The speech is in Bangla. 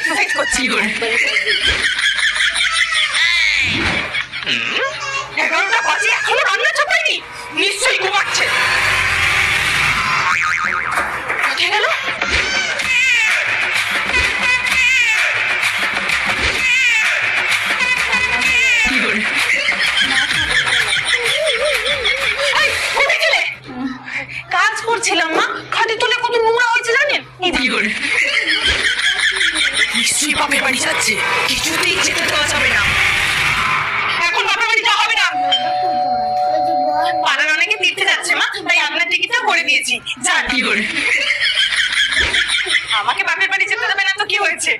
এক্সারসাইজ করছি। 11টা বাজে এখনো রান্না চাপাইনি, নিশ্চয়ই ঘুমাচ্ছে। কোথায় গেল? এই, কোথায় গেলে? কাজ করছিলাম মা, খাটে তুলে কত নোংরা হয়েছে জানেন? নিশ্চয়ই বাপের বাড়ি যাচ্ছে, কিছুতেই যেতে দেওয়া যাবে না। এখন বাপের বাড়ি যাওয়া হবে না। পাড়ার অনেকে তীর্থে যাচ্ছে মা, তাই আপনার টিকিটটা করে দিয়েছি। যান। আমাকে বাপের বাড়ি যেতে দেবে না তো কি হয়েছে?